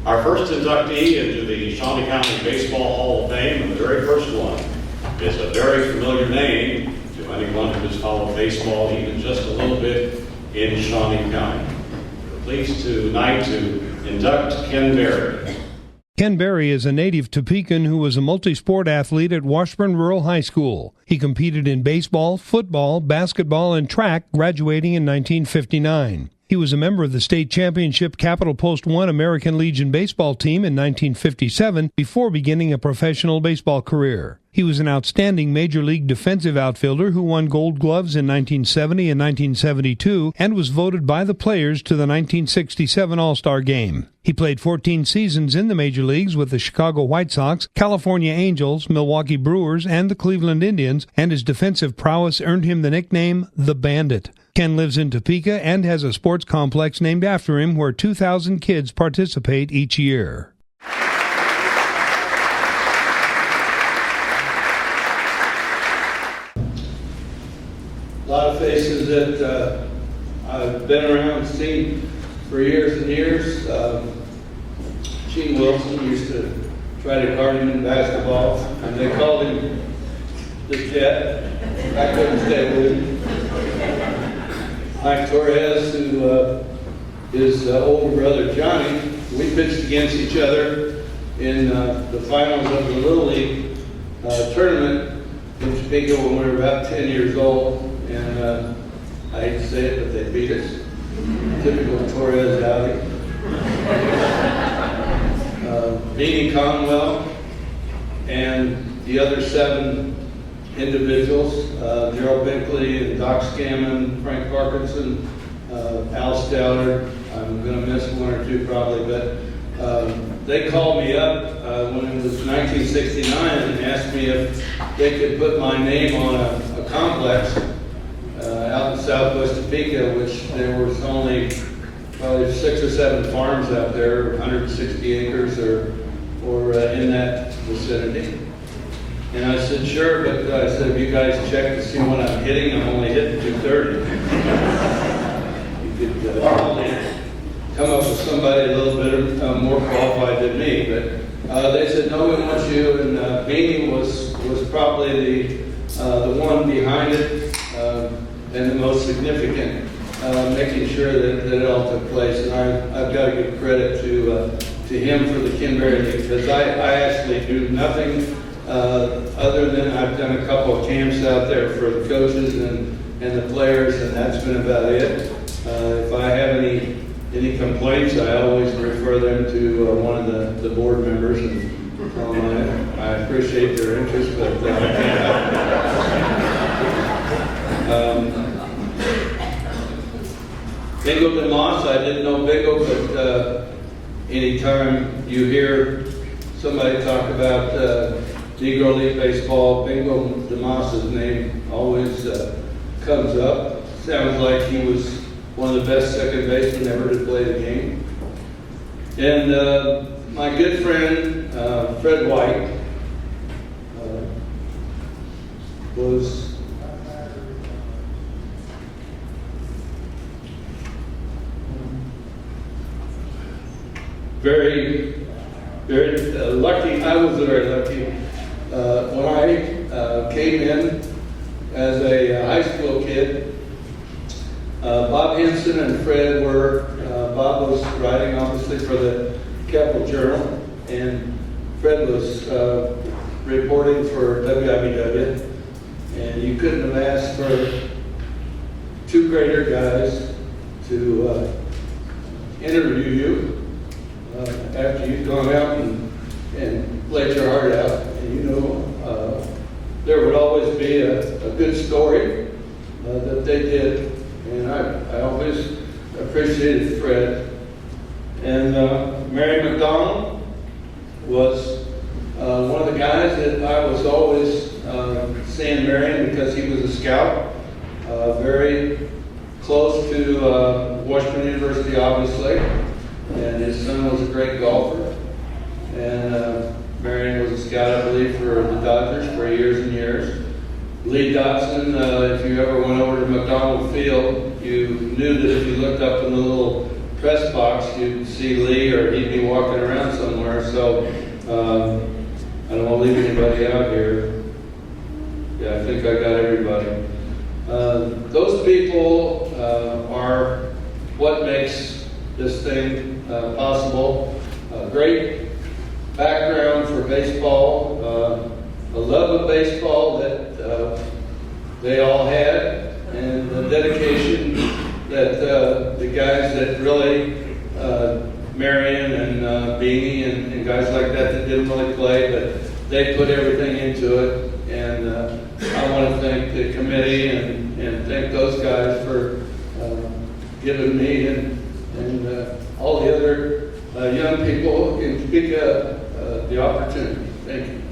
Our first inductee into the Shawnee County Baseball Hall of Fame, and the very first one, is a very familiar name to anyone who has followed baseball even just a little bit in Shawnee County. We're pleased tonight to induct Ken Berry. Ken Berry is a native Topecan who was a multi-sport athlete at Washburn Rural High School. He competed in baseball, football, basketball, and track, graduating in 1959. He was a member of the state championship Capitol Post 1 American Legion baseball team in 1957 before beginning a professional baseball career. He was an outstanding Major League defensive outfielder who won Gold Gloves in 1970 and 1972 and was voted by the players to the 1967 All-Star Game. He played 14 seasons in the major leagues with the Chicago White Sox, California Angels, Milwaukee Brewers, and the Cleveland Indians, and his defensive prowess earned him the nickname The Bandit. Ken lives in Topeka and has a sports complex named after him where 2,000 kids participate each year. A lot of faces that I've been around and seen for years and years. Gene Wilson used to try to guard him in basketball, and they called him the Jet. I couldn't stay with him. Mike Torres, who his older brother Johnny, we pitched against each other in the finals of the Little League tournament in Topeka when we were about 10 years old. And I hate to say it, but they beat us. Typical Torres outing. Beanie Conwell and the other 7 individuals, Gerald Binkley and Doc Scammon, Frank Parkinson, Al Stallard. I'm going to miss one or two probably, but they called me up when it was 1969 and asked me if they could put my name on a complex out in southwest Topeka, which there was only probably 6 or 7 farms out there, 160 acres or in that vicinity. And I said, sure, but I said, have you guys checked to see what I'm hitting? I'm only hitting 230. You could probably come up with somebody a little bit more qualified than me. But they said, no, we want you. And Beanie was probably the one behind it and the most significant, making sure that it all took place. And I've got to give credit to him for the Ken Berry League, because I actually do nothing other than I've done a couple of camps out there for the coaches and the players, and that's been about it. If I have any complaints, I always refer them to one of the board members, and tell them I appreciate their interest, but I can't help it. Bingo DeMoss, I didn't know Bingo, but anytime you hear somebody talk about Negro League Baseball, Bingo DeMoss's name always comes up. Sounds like he was one of the best second basemen ever to play the game. And my good friend, Fred White, was very, very lucky. I was very lucky. When I came in as a high school kid, Bob Henson and Fred were, Bob was writing obviously for the Capital Journal, and Fred was reporting for WIBW, and you couldn't have asked for 2 greater guys to interview you after you've gone out and let your heart out. And you know, there would always be a good story that they did, and I always appreciated Fred. And Mary McDonald was one of the guys that I was always seeing Marion, because he was a scout, very close to Washburn University, obviously, and his son was a great golfer. And Marion was a scout, I believe, for the Dodgers for years and years. Lee Dotson, if you ever went over to McDonald Field, you knew that if you looked up in the little press box, you'd see Lee, or he'd be walking around somewhere. So I don't want to leave anybody out here. Yeah, I think I got everybody. Those people are what makes this thing possible. A great background for baseball, a love of baseball that they all had, and the dedication that the guys that really, Marion and Beanie and guys like that didn't really play, but they put everything into it. And I want to thank the committee and thank those guys for giving me and all the other young people in Topeka the opportunity. Thank you.